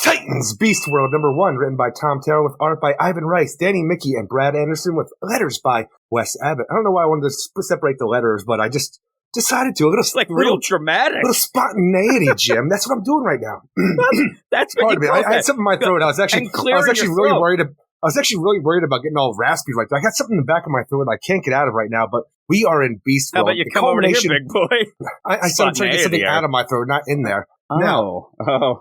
Titans Beast World #1, written by Tom Taylor with art by Ivan Rice, Danny Mickey, and Brad Anderson with letters by Wes Abbott. I don't know why I wanted to separate the letters, but I just decided to. It's like real dramatic. A little spontaneity, Jim. That's what I'm doing right now. That's what you I had something in my throat. I was actually really worried. I was actually really worried about getting all raspy like that. I got something in the back of my throat I can't get out of right now, but we are in Beast World. How about you come over here, big boy? I started trying to get something out of my throat, not in there. Now,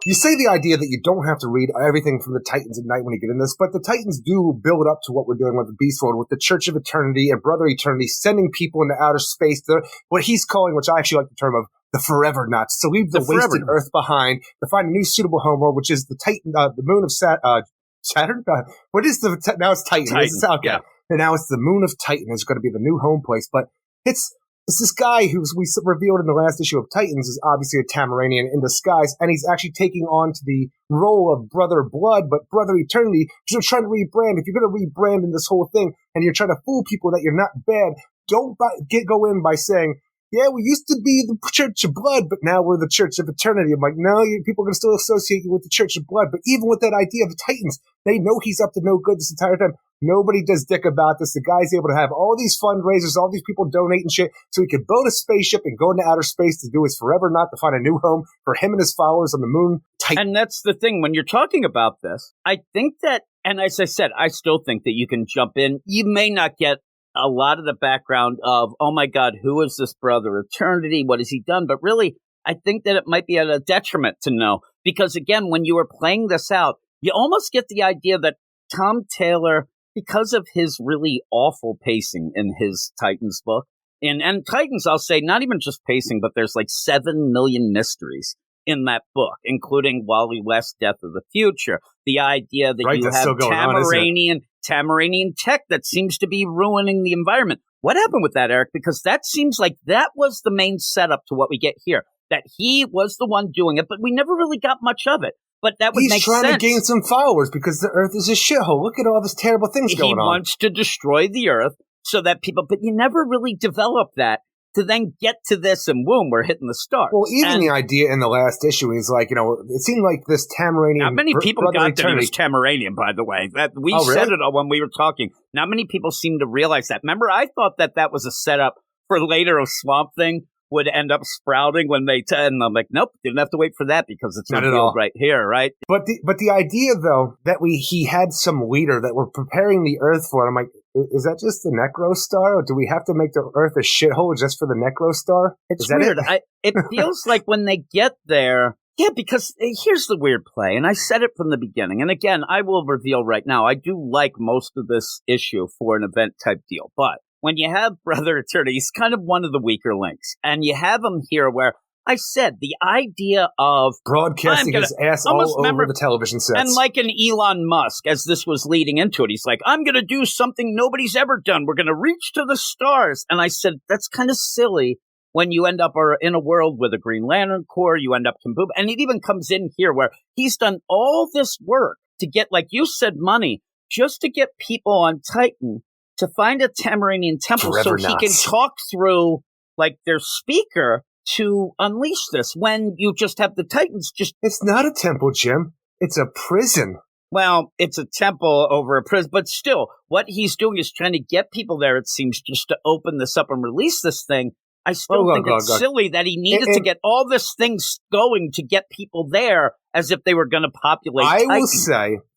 you say the idea that you don't have to read everything from the Titans at night when you get in this, but the Titans do build up to what we're doing with the Beast World, with the Church of Eternity and Brother Eternity sending people into outer space. What he's calling, which I actually like the term of, the Forever Nuts, to leave the wasted Earth behind, to find a new suitable homeworld, which is the Titan, the moon of Saturn? What is now it's Titan. Okay. Yeah. And now it's the moon of Titan is going to be the new home place, but it's this guy who's we revealed in the last issue of Titans is obviously a Tamaranian in disguise, and he's actually taking on to the role of Brother Blood, but Brother Eternity, because they're trying to rebrand. If you're going to rebrand in this whole thing, and you're trying to fool people that you're not bad, don't go in by saying, yeah, we used to be the Church of Blood, but now we're the Church of Eternity. I'm like, no, people are going to still associate you with the Church of Blood. But even with that idea of the Titans, they know he's up to no good this entire time. Nobody does dick about this. The guy's able to have all these fundraisers, all these people donating shit, so he could build a spaceship and go into outer space to do his Forever Knot, to find a new home for him and his followers on the moon. Titan. And that's the thing. When you're talking about this, I think that, and as I said, I still think that you can jump in. You may not get a lot of the background of, oh my God, who is this Brother Eternity? What has he done? But really, I think that it might be at a detriment to know. Because again, when you were playing this out, you almost get the idea that Tom Taylor, because of his really awful pacing in his Titans book, and Titans, I'll say, not even just pacing, but there's like 7 million mysteries in that book, including Wally West's Death of the Future. The idea that you have Tamaranian tech that seems to be ruining the environment. What happened with that, Eric? Because that seems like that was the main setup to what we get here. That he was the one doing it, but we never really got much of it. But that would make sense. He's trying to gain some followers because the Earth is a shithole. Look at all these terrible things going on. He wants to destroy the Earth so that people, but you never really develop that to then get to this and boom, we're hitting the stars. Well, even the idea in the last issue is like, it seemed like this Tamaranian. Not many people got that he was Tamaranian, by the way. We said it when we were talking. Not many people seem to realize that. Remember, I thought that was a setup for later a Swamp Thing would end up sprouting when they and I'm like, nope, didn't have to wait for that because it's revealed right here, right? But the idea though that he had some leader that we're preparing the Earth for, I'm like, is that just the Necro Star, or do we have to make the Earth a shithole just for the Necro Star? It's weird. It feels like when they get there, yeah, because here's the weird play, and I said it from the beginning, and again, I will reveal right now, I do like most of this issue for an event type deal, but when you have Brother Eternity, he's kind of one of the weaker links, and you have him here where I said the idea of broadcasting his ass all over the television sets. And like an Elon Musk, as this was leading into it, he's like, I'm going to do something nobody's ever done. We're going to reach to the stars. And I said, that's kind of silly when you end up in a world with a Green Lantern Corps, you end up kaboom. And it even comes in here where he's done all this work to get, like you said, money, just to get people on Titan to find a Tamaranian temple so he can talk through like their speaker to unleash this when you just have the Titans just... It's not a temple, Jim. It's a prison. Well, it's a temple over a prison, but still, what he's doing is trying to get people there, it seems, just to open this up and release this thing. I still think it's silly that he needed to get all this things going to get people there as if they were going to populate Titan.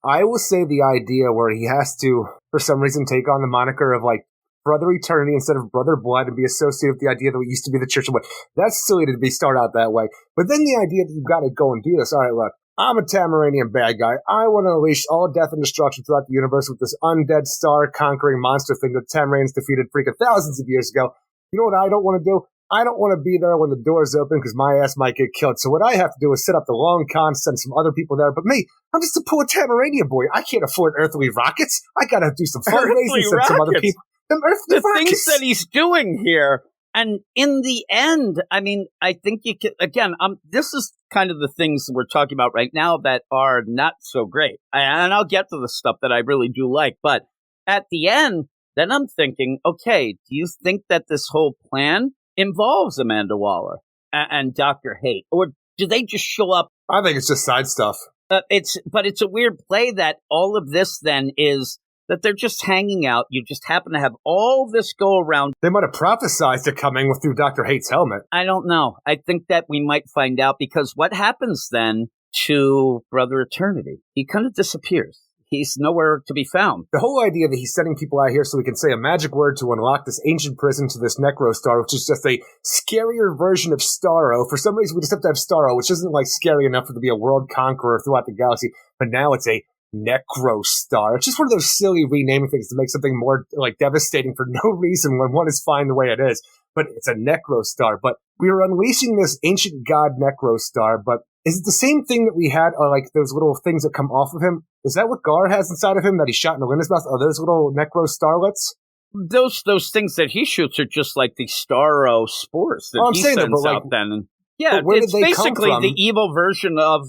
I will say the idea where he has to, for some reason, take on the moniker of like Brother Eternity instead of Brother Blood and be associated with the idea that we used to be the Church of Blood. That's silly to be started out that way. But then the idea that you've got to go and do this. All right, look, I'm a Tamaranian bad guy. I want to unleash all death and destruction throughout the universe with this undead star conquering monster thing that Tamaranians defeated freaking thousands of years ago. You know what I don't want to do? I don't want to be there when the doors open because my ass might get killed. So what I have to do is set up the long con, send some other people there. But me, I'm just a poor Tamaranian boy. I can't afford earthly rockets. I got to do some fundraising, send some other people. The things that he's doing here, and in the end, I mean, I think you can, again, this is kind of the things we're talking about right now that are not so great. And I'll get to the stuff that I really do like. But at the end, then I'm thinking, okay, do you think that this whole plan involves Amanda Waller and Dr. Hate? Or do they just show up? I think it's just side stuff. But it's a weird play that all of this then is that they're just hanging out. You just happen to have all this go around. They might have prophesized it coming through Dr. Hate's helmet. I don't know. I think that we might find out, because what happens then to Brother Eternity? He kind of disappears. He's nowhere to be found. The whole idea that he's sending people out here so we can say a magic word to unlock this ancient prison to this Necro Star, which is just a scarier version of Starro. For some reason, we just have to have Starro, which isn't like scary enough for it to be a world conqueror throughout the galaxy. But now it's a Necro Star. It's just one of those silly renaming things to make something more like devastating for no reason when one is fine the way it is. But it's a Necro Star. But we are unleashing this ancient god Necro Star. But is it the same thing that we had, or like those little things that come off of him? Is that what Gar has inside of him that he shot into Linda's mouth? Are those little Necro Starlets? Those things that he shoots are just like the Starro spores that he sends out then. And yeah, it's basically the evil version of,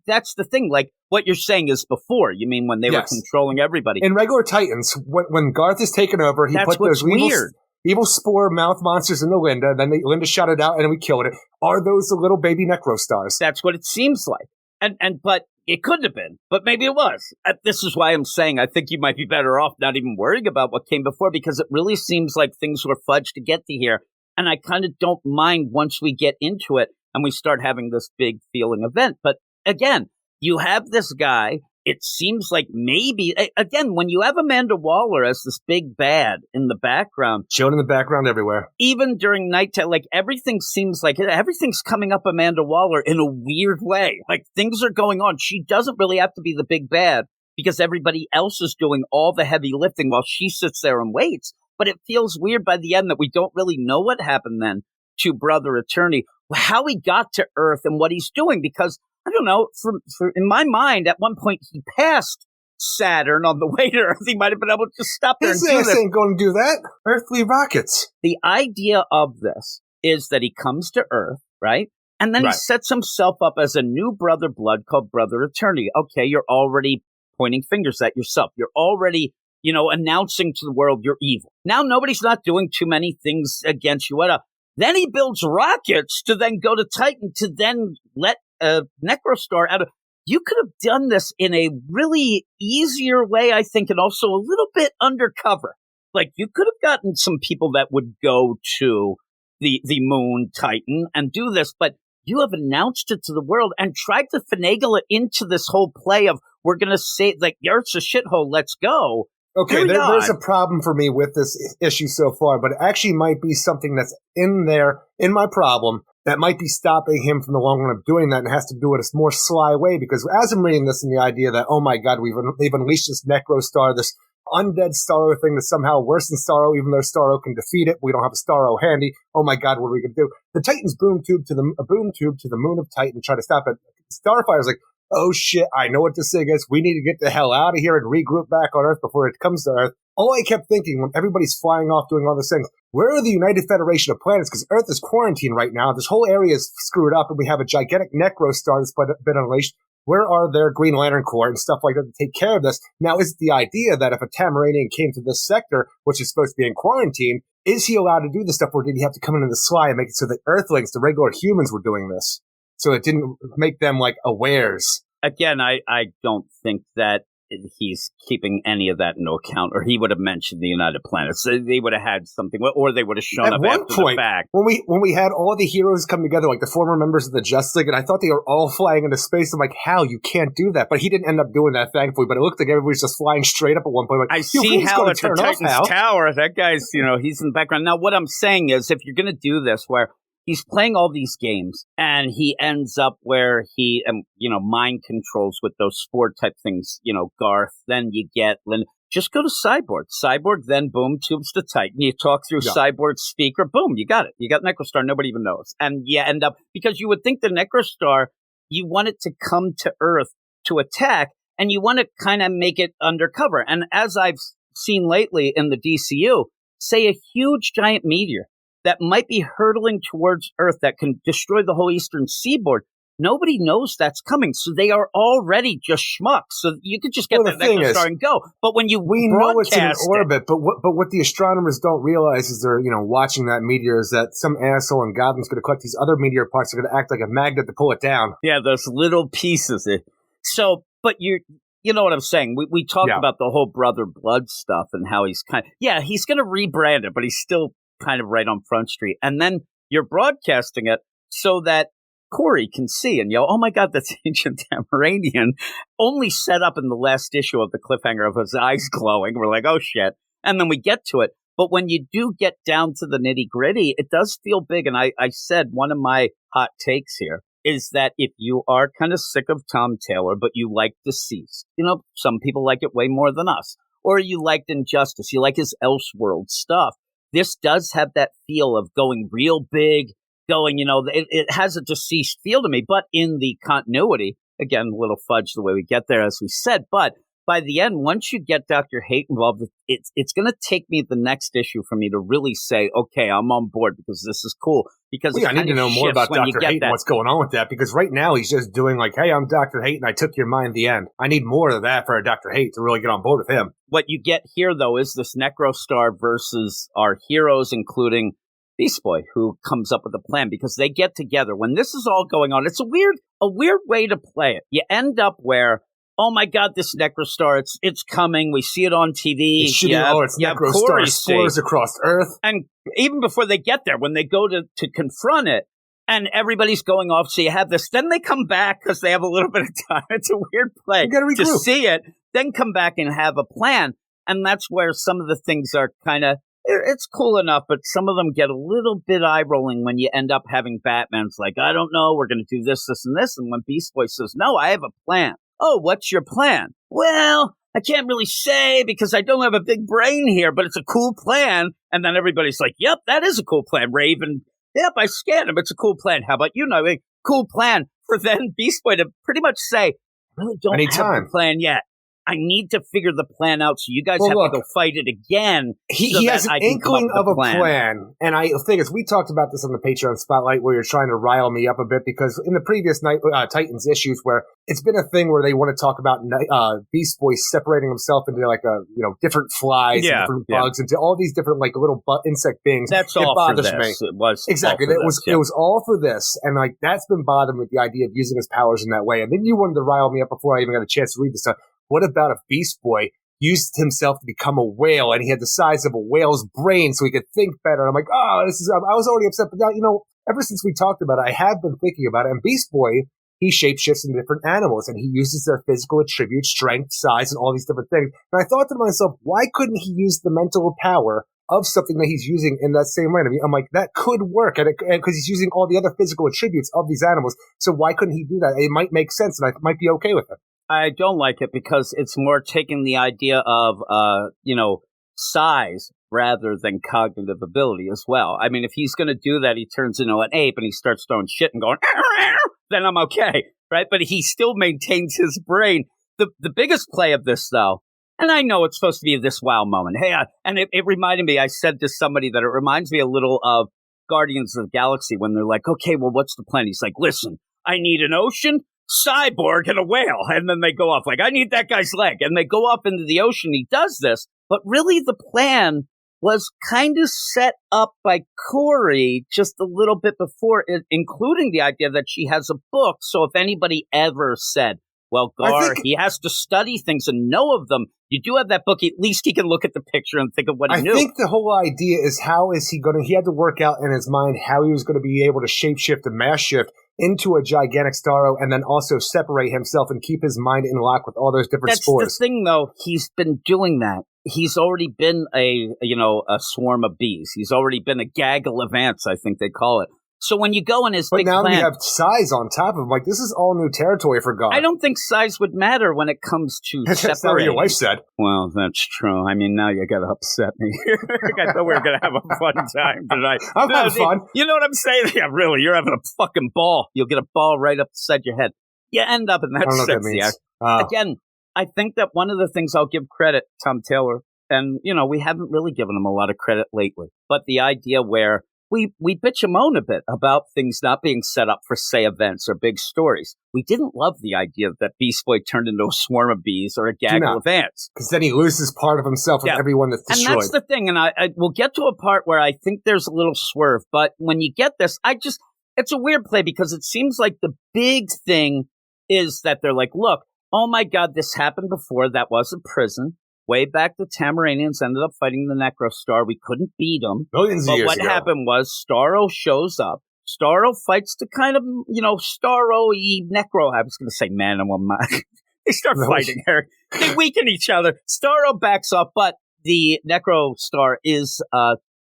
that's the thing. Like, what you're saying is before. You mean when they were controlling everybody. In regular Titans, when Garth is taken over, he put those evil spore mouth monsters into Linda, then Linda shot it out, and then we killed it. Are those the little baby Necro Stars? That's what it seems like. But it couldn't have been, but maybe it was. This is why I'm saying I think you might be better off not even worrying about what came before, because it really seems like things were fudged to get to here. And I kind of don't mind once we get into it and we start having this big feeling event. But again, you have this guy. It seems like maybe, again, when you have Amanda Waller as this big bad in the background. Shown in the background everywhere. Even during nighttime, like everything seems like everything's coming up Amanda Waller in a weird way. Like things are going on. She doesn't really have to be the big bad because everybody else is doing all the heavy lifting while she sits there and waits. But it feels weird by the end that we don't really know what happened then to Brother Eternity, how he got to Earth and what he's doing, because I don't know, in my mind, at one point he passed Saturn on the way to Earth. He might have been able to just stop there and do this. His ass ain't going to do that. Earthly rockets. The idea of this is that he comes to Earth, right? And then he sets himself up as a new Brother Blood called Brother Eternity. Okay, you're already pointing fingers at yourself. You're already, announcing to the world you're evil. Now nobody's not doing too many things against you. Then he builds rockets to then go to Titan to then let Necrostar out of. You could have done this in a really easier way, I think, and also a little bit undercover. Like you could have gotten some people that would go to the moon Titan and do this, but you have announced it to the world and tried to finagle it into this whole play of we're going to say like the Earth's a shithole, let's go. Okay, there's a problem for me with this issue so far, but it actually might be something that's in there, in my problem, that might be stopping him from the long run of doing that, and has to do it a more sly way, because as I'm reading this and the idea that, oh my god, they've unleashed this Necro Star, this undead Starro thing that's somehow worse than Starro, even though Starro can defeat it, we don't have a Starro handy, oh my god, what are we going to do? The Titans boom tube to the moon of Titan, try to stop it. Starfire's like, oh shit, I know what this thing is. We need to get the hell out of here and regroup back on Earth before it comes to Earth. All I kept thinking when everybody's flying off doing all these things, where are the United Federation of Planets? Because Earth is quarantined right now. This whole area is screwed up and we have a gigantic Necro Star that's been unleashed. Where are their Green Lantern Corps and stuff like that to take care of this? Now, is it the idea that if a Tamaranian came to this sector, which is supposed to be in quarantine, is he allowed to do this stuff, or did he have to come in the sly and make it so that Earthlings, the regular humans, were doing this? So it didn't make them like awares. Again, I don't think that he's keeping any of that into account, or he would have mentioned the United Planets. They would have had something, or they would have shown up after the fact. When we had all the heroes come together, like the former members of the Justice League, and I thought they were all flying into space. I'm like, Hal, you can't do that. But he didn't end up doing that, thankfully. But it looked like everybody's just flying straight up at one point. Like, I see Hal at the Titans Tower. That guy's, he's in the background. Now, what I'm saying is, if you're going to do this, where he's playing all these games, and he ends up where he, mind controls with those spore type things, Garth, then you get Lynn. Just go to Cyborg. Cyborg then, boom, tubes to Titan. You talk through Cyborg's speaker, boom, you got it. You got Necrostar, nobody even knows. And you end up, because you would think the Necrostar, you want it to come to Earth to attack, and you want to kind of make it undercover. And as I've seen lately in the DCU, say a huge giant meteor that might be hurtling towards Earth that can destroy the whole eastern seaboard, nobody knows that's coming. So they are already just schmucks. So you could just get that Necro Star and go. But when you we know it's in an orbit, but what the astronomers don't realize is they're, watching that meteor is that some asshole in Gotham's going to collect these other meteor parts. They're going to act like a magnet to pull it down. Yeah, those little pieces. So, but you know what I'm saying? We talked about the whole Brother Blood stuff and how he's he's going to rebrand it, but he's still kind of right on Front Street. And then you're broadcasting it so that Corey can see and yell, oh my God, that's Ancient Tamaranian, only set up in the last issue of the cliffhanger of his eyes glowing. We're like, oh shit. And then we get to it. But when you do get down to the nitty gritty, it does feel big. And I said one of my hot takes here is that if you are kind of sick of Tom Taylor, but you like Deceased, some people like it way more than us, or you liked Injustice, you like his Elseworld stuff. This does have that feel of going real big, it has a Deceased feel to me, but in the continuity, again, a little fudge the way we get there, as we said, but by the end, once you get Dr. Hate involved, it's going to take me the next issue for me to really say, okay, I'm on board because this is cool. Because I need to know more about Dr. Hate and what's going on with that, because right now he's just doing like, hey, I'm Dr. Hate and I took your mind the end. I need more of that for Dr. Hate to really get on board with him. What you get here, though, is this Necro Star versus our heroes, including Beast Boy, who comes up with a plan because they get together. When this is all going on, it's a weird way to play it. You end up where, oh my God, this Necro Star, it's coming. We see it on TV. It's Necro Star spores across Earth. And even before they get there, when they go to confront it, and everybody's going off, so you have this. Then they come back because they have a little bit of time. It's a weird play to see it, then come back and have a plan. And that's where some of the things are kind of, it's cool enough, but some of them get a little bit eye-rolling when you end up having Batman's like, I don't know, we're going to do this, this, and this. And when Beast Boy says, no, I have a plan. Oh, what's your plan? Well, I can't really say because I don't have a big brain here, but it's a cool plan. And then everybody's like, yep, that is a cool plan. Raven, yep, I scanned him. It's a cool plan. How about a cool plan for then Beast Boy to pretty much say, I really don't have a plan yet. I need to figure the plan out, so you guys have to go fight it again. He has an inkling of a plan. And the thing is, we talked about this on the Patreon Spotlight where you're trying to rile me up a bit, because in the previous Titans issues where it's been a thing where they want to talk about Beast Boy separating himself into different flies and different bugs, into all these different little insect beings. That's all bothers for this. me. It was exactly. It was all for this, and that's been bothering me with the idea of using his powers in that way. And then you wanted to rile me up before I even got a chance to read this stuff. What about if Beast Boy used himself to become a whale and he had the size of a whale's brain so he could think better? And I'm like, I was already upset. But now, ever since we talked about it, I have been thinking about it. And Beast Boy, he shapeshifts into different animals and he uses their physical attributes, strength, size, and all these different things. And I thought to myself, why couldn't he use the mental power of something that he's using in that same way? I'm like, that could work. And because he's using all the other physical attributes of these animals. So why couldn't he do that? It might make sense and I might be okay with it. I don't like it because it's more taking the idea of, size rather than cognitive ability as well. I mean, if he's going to do that, he turns into an ape and he starts throwing shit and going, then I'm okay, right? But he still maintains his brain. The biggest play of this, though, and I know it's supposed to be this wow moment. Hey, and it reminded me, I said to somebody that it reminds me a little of Guardians of the Galaxy when they're like, okay, well, what's the plan? He's like, listen, I need an ocean, Cyborg, and a whale. And then they go off like, I need that guy's leg. And they go off into the ocean. He does this. But really the plan was kind of set up by Corey just a little bit before it, including the idea that she has a book. So if anybody ever said, well, Gar, he has to study things and know of them, you do have that book. At least he can look at the picture and think of what he knew. I think the whole idea is he had to work out in his mind how he was going to be able to shapeshift and mass shift into a gigantic Starro and then also separate himself and keep his mind in lock with all those different spores. That's the thing, though. He's been doing that. He's already been a swarm of bees. He's already been a gaggle of ants, I think they call it. So when you go in his big plan... But now you have size on top of him. Like, this is all new territory for God. I don't think size would matter when it comes to separating. That's not what your wife said. Well, that's true. I mean, now you got to upset me. I thought we were going to have a fun time tonight. I'm having fun. You know what I'm saying? Yeah, really. You're having a fucking ball. You'll get a ball right up beside your head. You end up in that sense. Again, I think that one of the things I'll give credit, Tom Taylor, and, we haven't really given him a lot of credit lately, but the idea where we bitch and moan a bit about things not being set up for, say, events or big stories. We didn't love the idea that Beast Boy turned into a swarm of bees or a gaggle of ants. Because then he loses part of himself and everyone that's destroyed. And that's the thing, and I will get to a part where I think there's a little swerve, but when you get this, it's a weird play because it seems like the big thing is that they're like, look, oh my God, this happened before. That was a prison. Way back, the Tamaranians ended up fighting the Necrostar. We couldn't beat them. Millions of years ago. But what happened was Starro shows up. Starro fights the kind of, Starro-y Necro. I was going to say man and woman. They start fighting, Eric. They weaken each other. Starro backs up, but the Necrostar is,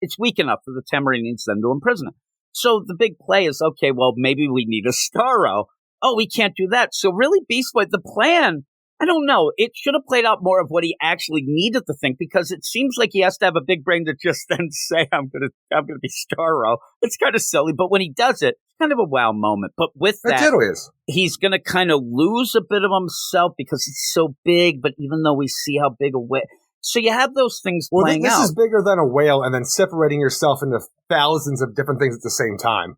it's weak enough for the Tamaranians then to imprison him. So the big play is, okay, well, maybe we need a Starro. Oh, we can't do that. So really, Beast Boy, the plan, I don't know. It should have played out more of what he actually needed to think, because it seems like he has to have a big brain to just then say, I'm gonna be Starro. It's kind of silly, but when he does it, it's kind of a wow moment. But with that, he's gonna kind of lose a bit of himself because it's so big. But even though we see how big a whale, so you have those things playing out. This is bigger than a whale, and then separating yourself into thousands of different things at the same time.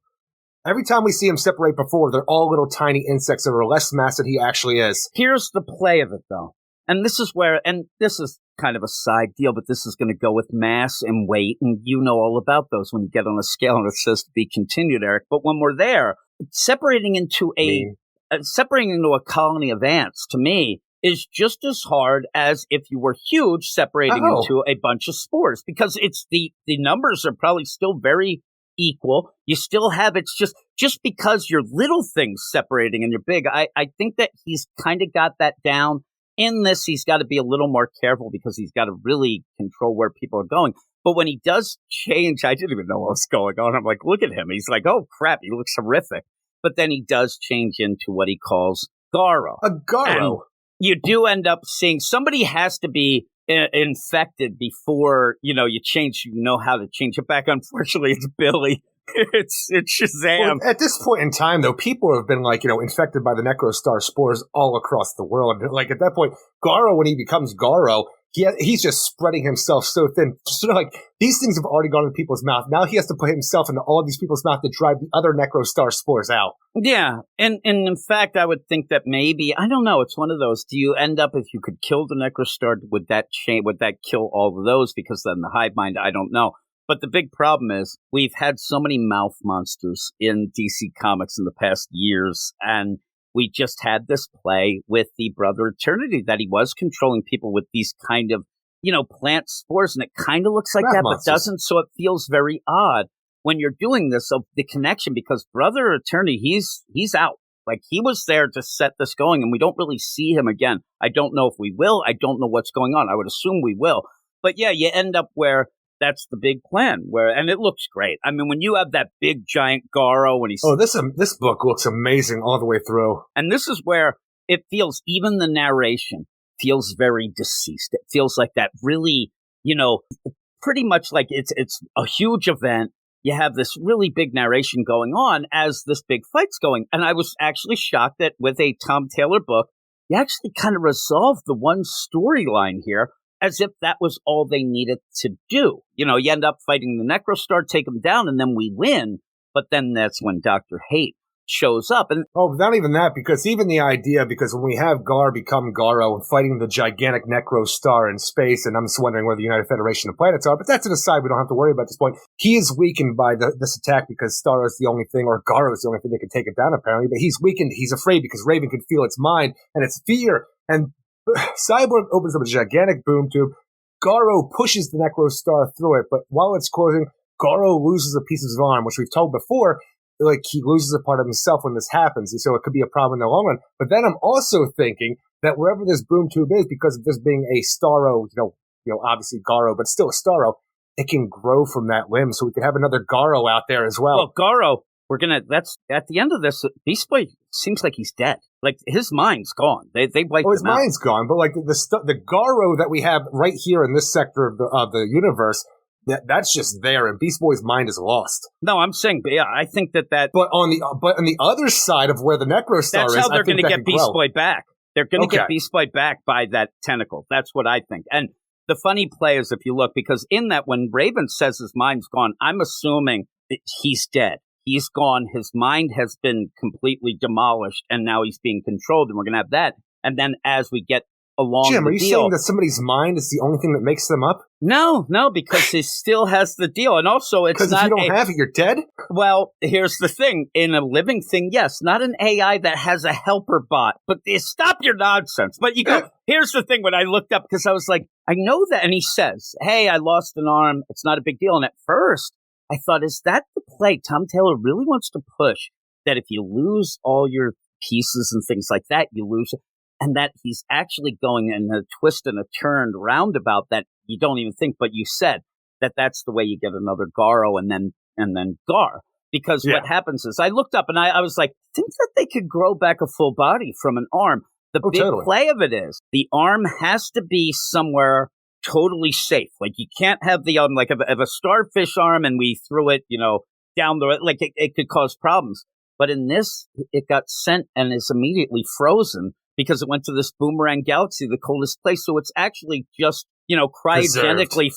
Every time we see him separate before, they're all little tiny insects that are less mass than he actually is. Here's the play of it, though. And this is where, and this is kind of a side deal, but this is going to go with mass and weight, and you know all about those when you get on a scale and it says to be continued, Eric. But when we're there, separating into a colony of ants, to me, is just as hard as if you were huge separating into a bunch of spores, because it's the numbers are probably still very equal. You still have, it's just because you're little things separating and you're big. I think that he's kind of got that down. In this, he's got to be a little more careful because he's got to really control where people are going. But when he does change, I didn't even know what was going on. I'm like, look at him. He's like, oh crap, he looks horrific. But then he does change into what he calls garro. A garro. And you do end up seeing somebody has to be infected before, you change, how to change it back. Unfortunately, it's Billy. It's Shazam. Well, at this point in time, though, people have been infected by the Necrostar spores all across the world. Like at that point, Garro, when he becomes Garro, he's just spreading himself so thin. Sort of like these things have already gone into people's mouth. Now he has to put himself into all these people's mouth to drive the other Necrostar spores out. Yeah, and in fact, I would think that maybe, I don't know, it's one of those. Do you end up, if you could kill the Necrostar, would that kill all of those? Because then the hive mind, I don't know. But the big problem is we've had so many mouth monsters in DC Comics in the past years, and we just had this play with the Brother Eternity that he was controlling people with these kind of, plant spores, and it kind of looks like that, monsters. But doesn't. So it feels very odd when you're doing this of the connection, because Brother Eternity, he's out. Like he was there to set this going, and we don't really see him again. I don't know if we will. I don't know what's going on. I would assume we will. But yeah, you end up where that's the big plan, and it looks great. I mean, when you have that big giant Garro, when he's this book looks amazing all the way through. And this is where it feels, even the narration feels very deceased. It feels like that really, pretty much like it's a huge event. You have this really big narration going on as this big fight's going. And I was actually shocked that with a Tom Taylor book, you actually kind of resolved the one storyline here, as if that was all they needed to do. You end up fighting the Necrostar, take them down, and then we win. But then that's when Dr. Hate shows up. And not even that, because even the idea, because when we have Gar become Garro and fighting the gigantic Necrostar in space, and I'm just wondering where the United Federation of Planets are, but that's an aside we don't have to worry about at this point. He is weakened by this attack because Starro is the only thing, or Garro is the only thing that can take it down, apparently. But he's weakened, he's afraid because Raven can feel its mind and its fear. And Cyborg opens up a gigantic boom tube. Garro pushes the Necrostar through it, but while it's closing, Garro loses a piece of his arm, which we've told before, like he loses a part of himself when this happens, and so it could be a problem in the long run. But then I'm also thinking that wherever this boom tube is, because of this being a Starro, obviously Garro, but still a Starro, it can grow from that limb, so we could have another Garro out there as well. Well, Garro, that's at the end of this. Beast Boy seems like he's dead. Like his mind's gone. They wiped him out. His mind's gone, but like the Garro that we have right here in this sector of the universe, that's just there, and Beast Boy's mind is lost. No, I'm saying, yeah, I think that. But on the other side of where the Necrostar is, that's how they're going to get Beast grow. Boy back. They're going to get Beast Boy back by that tentacle. That's what I think. And the funny play is, if you look, because in that, when Raven says his mind's gone, I'm assuming he's dead. He's gone. His mind has been completely demolished, and now he's being controlled, and we're going to have that. And then as we get along Jim, the are you deal, saying that somebody's mind is the only thing that makes them up? No, because he still has the deal. And also, it's because not if you don't have it, you're dead? Well, here's the thing. In a living thing, yes, not an AI that has a helper bot. But stop your nonsense. But you go, here's the thing. When I looked up, because I was like, I know that. And he says, hey, I lost an arm. It's not a big deal. And at first, I thought, is that the play? Tom Taylor really wants to push that if you lose all your pieces and things like that, you lose it. And that he's actually going in a twist and a turn roundabout that you don't even think, but you said that that's the way you get another Garro and then Gar. Because what happens is, I looked up and I was like, think that they could grow back a full body from an arm. The big play of it is the arm has to be somewhere totally safe. Like you can't have the like if a starfish arm and we threw it, down the like it could cause problems. But in this, it got sent and is immediately frozen because it went to this boomerang galaxy, the coldest place. So it's actually just cryogenically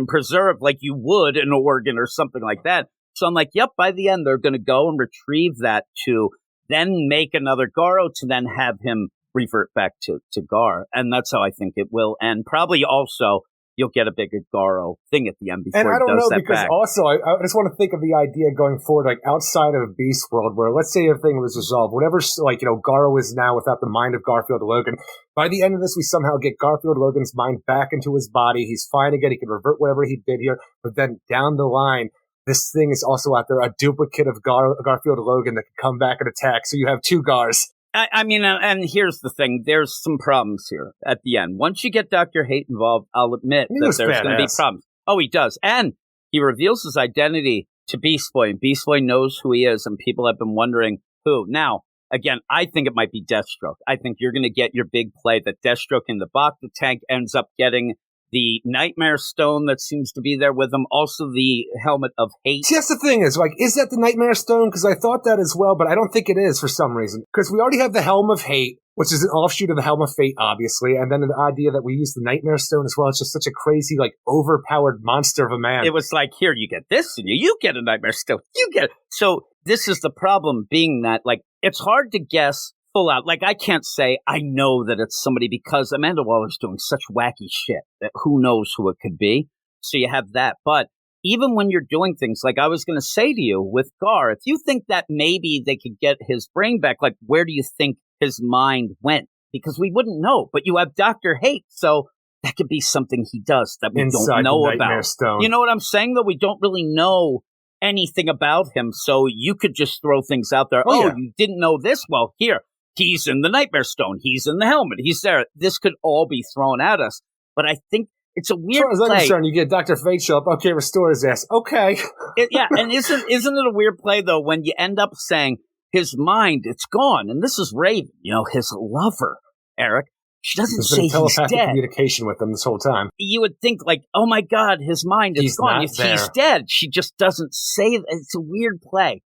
preserved like you would an organ or something like that. So I'm like, yep, by the end, they're going to go and retrieve that to then make another Garro to then have him revert back to Gar. And that's how I think it will end. Probably also you'll get a bigger Garro thing at the end before and I don't it does know, that because back. also I just want to think of the idea going forward, like outside of Beast World, where let's say everything was resolved, whatever, Garro is now without the mind of Garfield Logan. By the end of this, we somehow get Garfield Logan's mind back into his body. He's fine again. He can revert whatever he did here. But then down the line, this thing is also out there, a duplicate of Garfield Logan that can come back and attack. So you have two Gars. I mean, and here's the thing. There's some problems here at the end. Once you get Dr. Hate involved, I'll admit that there's going to be problems. Oh, he does. And he reveals his identity to Beast Boy, and Beast Boy knows who he is, and people have been wondering who. Now, again, I think it might be Deathstroke. I think you're going to get your big play that Deathstroke in the Bacta tank ends up getting the Nightmare Stone that seems to be there with him. Also, the Helmet of Hate. See, that's the thing is, is that the Nightmare Stone? Because I thought that as well, but I don't think it is for some reason. Because we already have the Helm of Hate, which is an offshoot of the Helm of Fate, obviously. And then the idea that we use the Nightmare Stone as well. It's just such a crazy, overpowered monster of a man. It was like, here, you get this, and you get a Nightmare Stone. You get it. So this is the problem, being that, it's hard to guess full out. I can't say I know that it's somebody because Amanda Waller's doing such wacky shit that who knows who it could be. So you have that. But even when you're doing things like I was going to say to you with Gar, if you think that maybe they could get his brain back, where do you think his mind went? Because we wouldn't know. But you have Dr. Hate, so that could be something he does that we don't know about. Stone. You know what I'm saying, though? We don't really know anything about him, so you could just throw things out there. You didn't know this? Well, here. He's in the Nightmare Stone. He's in the helmet. He's there. This could all be thrown at us. But I think it's a weird play. As far as I'm concerned, you get Dr. Fate show up. Okay, restore his ass. Okay. And isn't it a weird play, though, when you end up saying his mind, it's gone. And this is Raven, his lover, Eric. She doesn't say he's dead. Communication with him this whole time. You would think oh my God, his mind is gone. If he's dead, she just doesn't say that. It's a weird play.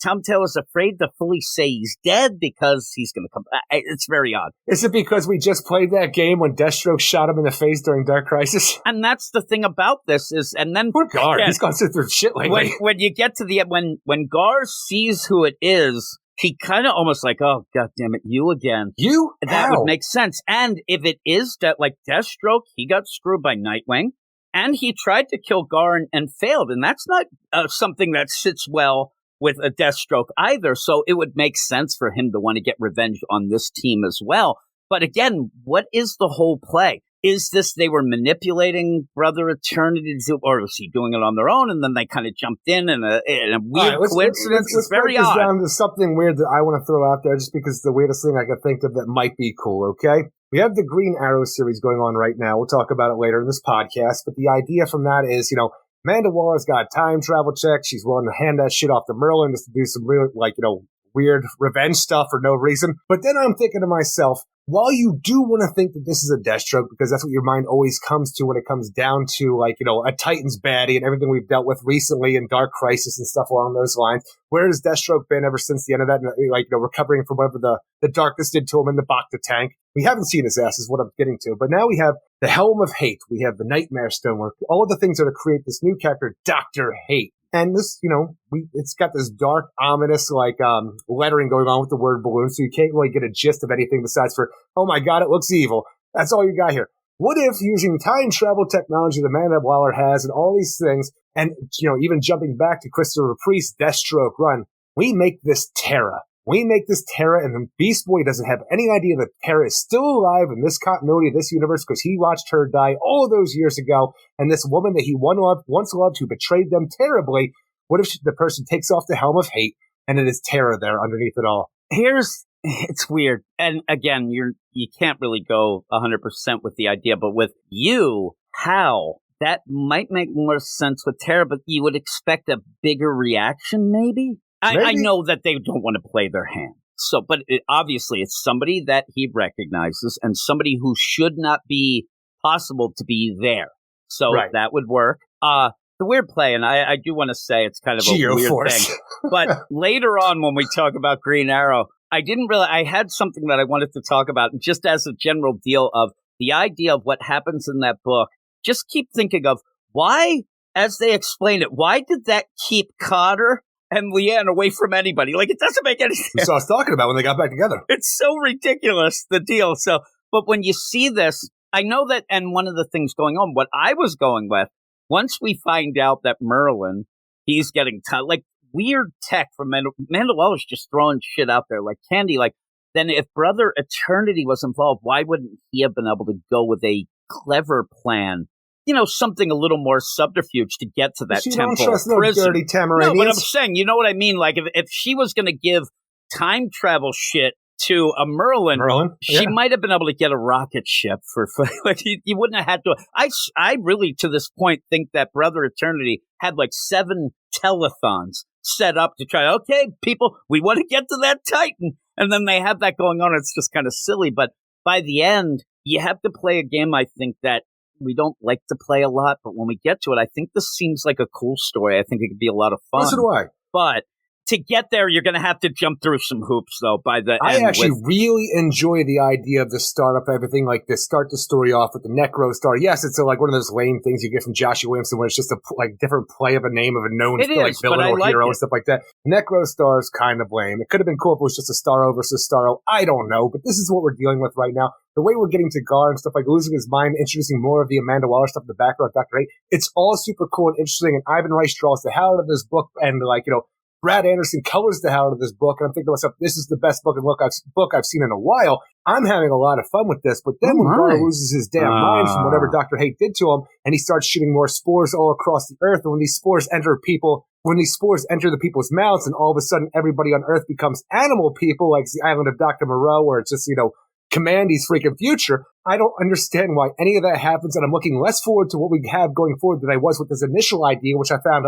Tom Taylor's afraid to fully say he's dead because he's going to come back. It's very odd. Is it because we just played that game when Deathstroke shot him in the face during Dark Crisis? And that's the thing about this is, and then poor Gar, he's gone through shit lately. When you get to the end, when Gar sees who it is, he kind of almost oh, God damn it, you again. You? That would make sense. And if it is that, Deathstroke, he got screwed by Nightwing, and he tried to kill Gar and failed, and that's not something that sits well with a Deathstroke either, so it would make sense for him to want to get revenge on this team as well. But again, what is the whole play? Is this they were manipulating Brother Eternity, or was he doing it on their own, and then they kind of jumped in a weird coincidence? Let's very break this odd. down to something weird that I want to throw out there, just because it's the weirdest thing I could think of that might be cool, okay? We have the Green Arrow series going on right now. We'll talk about it later in this podcast, but the idea from that is, Amanda Waller's got a time travel check. She's willing to hand that shit off to Merlin just to do some real, weird revenge stuff for no reason. But then I'm thinking to myself, while you do want to think that this is a Deathstroke, because that's what your mind always comes to when it comes down to, a Titans baddie and everything we've dealt with recently in Dark Crisis and stuff along those lines, where has Deathstroke been ever since the end of that, recovering from whatever the darkness did to him in the Bacta tank? We haven't seen his ass, is what I'm getting to. But now we have the Helm of Hate. We have the Nightmare Stone, where all of the things that are to create this new character, Dr. Hate. And this, it's got this dark, ominous, lettering going on with the word balloon, so you can't really get a gist of anything besides for, oh my god, it looks evil. That's all you got here. What if using time travel technology that Amanda Waller has and all these things, and, even jumping back to Christopher Priest's Deathstroke run, we make this Terra. We make this Terra, and the Beast Boy doesn't have any idea that Terra is still alive in this continuity of this universe because he watched her die all of those years ago, and this woman that he once loved who betrayed them terribly, what if the person takes off the helm of hate, and it is Terra there underneath it all? It's weird. And again, you can't really go 100% with the idea, but with how that might make more sense with Terra, but you would expect a bigger reaction, maybe? I know that they don't want to play their hand. So, but obviously it's somebody that he recognizes and somebody who should not be possible to be there. So that would work. The weird play, and I do want to say it's kind of a weird thing. But later on when we talk about Green Arrow, I had something that I wanted to talk about, just as a general deal of the idea of what happens in that book. Just keep thinking of why, as they explain it, why did that keep Cotter and Leanne away from anybody? Like, it doesn't make any sense. You saw us talking about when they got back together. It's so ridiculous, the deal. So, but when you see this, I know that, and one of the things going on, what I was going with, once we find out that Merlin, he's getting weird tech from Mandela is just throwing shit out there like candy. Like, then if Brother Eternity was involved, why wouldn't he have been able to go with a clever plan? Something a little more subterfuge to get to that temple. Don't trust no dirty Tamaranians. No, but I'm saying, you know what I mean? Like, if she was going to give time travel shit to a Merlin, she might have been able to get a rocket ship for like you wouldn't have had to. I really, to this point, think that Brother Eternity had like 7 telethons set up to try, okay, people, we want to get to that Titan. And then they have that going on. It's just kind of silly. But by the end, you have to play a game, I think, that we don't like to play a lot, but when we get to it, I think this seems like a cool story. I think it could be a lot of fun. So do I. But to get there, you're going to have to jump through some hoops, though, by the end. I actually really enjoy the idea of the startup, everything, like to start the story off with the Necro Star. Yes, it's like one of those lame things you get from Joshua Williamson where it's just a different play of a name of a known villain or hero and stuff like that. Necro Star is kind of lame. It could have been cool if it was just a Starro versus Starro. I don't know, but this is what we're dealing with right now. The way we're getting to Gar and stuff like losing his mind, introducing more of the Amanda Waller stuff in the background of Dr. 8, it's all super cool and interesting, and Ivan Rice draws the hell out of this book, and Brad Anderson colors the hell out of this book, and I'm thinking to myself, this is the best book I've seen in a while. I'm having a lot of fun with this, but then when Gar loses his damn mind from whatever Dr. Hate did to him, and he starts shooting more spores all across the earth, and when these spores enter the people's mouths, and all of a sudden everybody on Earth becomes animal people, like the island of Dr. Moreau, where it's just, Commandy's freaking future. I don't understand why any of that happens, and I'm looking less forward to what we have going forward than I was with this initial idea, which I found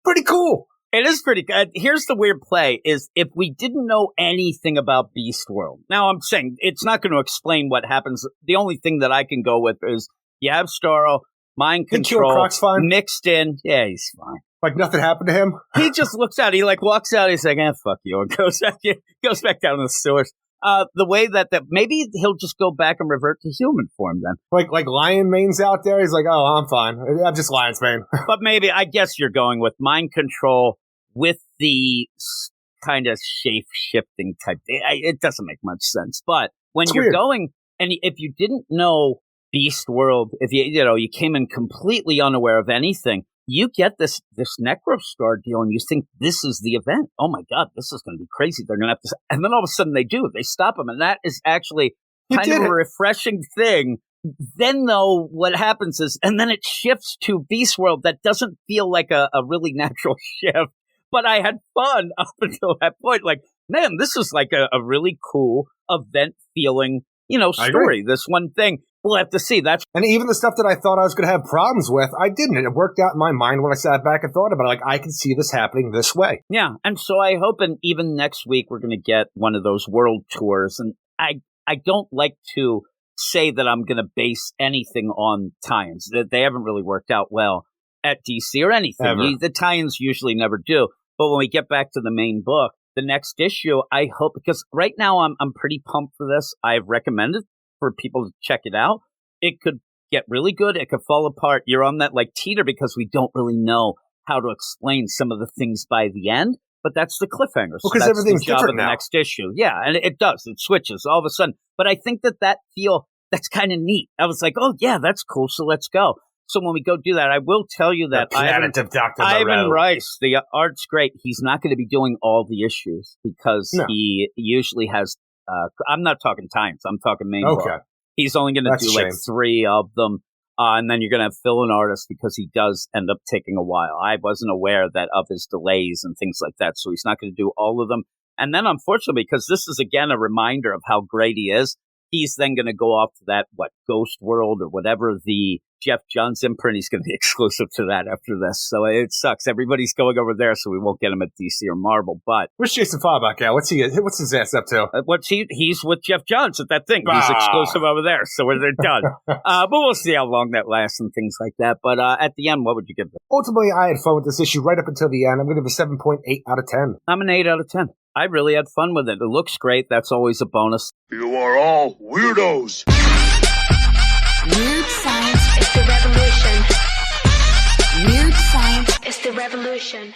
pretty cool. It is pretty good. Here's the weird play, is if we didn't know anything about Beast World. Now, I'm saying it's not going to explain what happens. The only thing that I can go with is you have Starro, mind control, mixed in. Yeah, he's fine. Like nothing happened to him? He just looks out. He walks out. He's like, fuck you. And goes back down in the sewers. The way that maybe he'll just go back and revert to human form then. Like Lion Mane's out there. He's like, oh, I'm fine. I'm just Lion's Mane. But maybe, I guess you're going with mind control with the kind of shape-shifting type. It doesn't make much sense. But when you're going, and if you didn't know Beast World, if you came in completely unaware of anything, you get this Necrostar deal, and you think this is the event. Oh my God, this is going to be crazy. They're going to have to, and then all of a sudden they do. They stop him, and that is actually kind of a refreshing thing. Then, though, what happens is, and then it shifts to Beast World. That doesn't feel like a really natural shift. But I had fun up until that point. Like, man, this is like a really cool event feeling, story. This one thing. We'll have to see. And even the stuff that I thought I was going to have problems with, I didn't. It worked out in my mind when I sat back and thought about it. Like, I can see this happening this way. Yeah. And so I hope, and even next week, we're going to get one of those world tours. And I don't like to say that I'm going to base anything on tie-ins. They haven't really worked out well at DC or anything. The tie-ins usually never do. But when we get back to the main book, the next issue, I hope, because right now I'm pretty pumped for this. I've recommended for people to check it out. It could get really good. It could fall apart. You're on that teeter because we don't really know. how to explain some of the things by the end. But that's the cliffhanger. So because that's everything's the job different of the now. next issue. Yeah, and it does. It switches all of a sudden. But I think that's kind of neat. I was like, oh, yeah, that's cool. So let's go. So when we go do that, I will tell you that Ivan Rice, the art's great. He's not going to be doing all the issues because he usually has, I'm not talking times. I'm talking main book. He's only going to do like 3 of them. And then you're going to have fill-in artists because he does end up taking a while. I wasn't aware of his delays and things like that. So he's not going to do all of them. And then unfortunately, because this is again a reminder of how great he is, he's then going to go off to that, Ghost World or whatever, the Jeff Johns imprint. He's going to be exclusive to that after this. So it sucks. Everybody's going over there, so we won't get him at DC or Marvel. But where's Jason Fabak at? What's his ass up to? He's with Jeff Johns at that thing. He's exclusive over there, so they're done. But we'll see how long that lasts and things like that. But at the end, what would you give it? Ultimately, I had fun with this issue right up until the end. I'm going to give it a 7.8 out of 10. I'm an 8 out of 10. I really had fun with it. It looks great. That's always a bonus. You are all weirdos. Weird science is the revolution. Weird science is the revolution.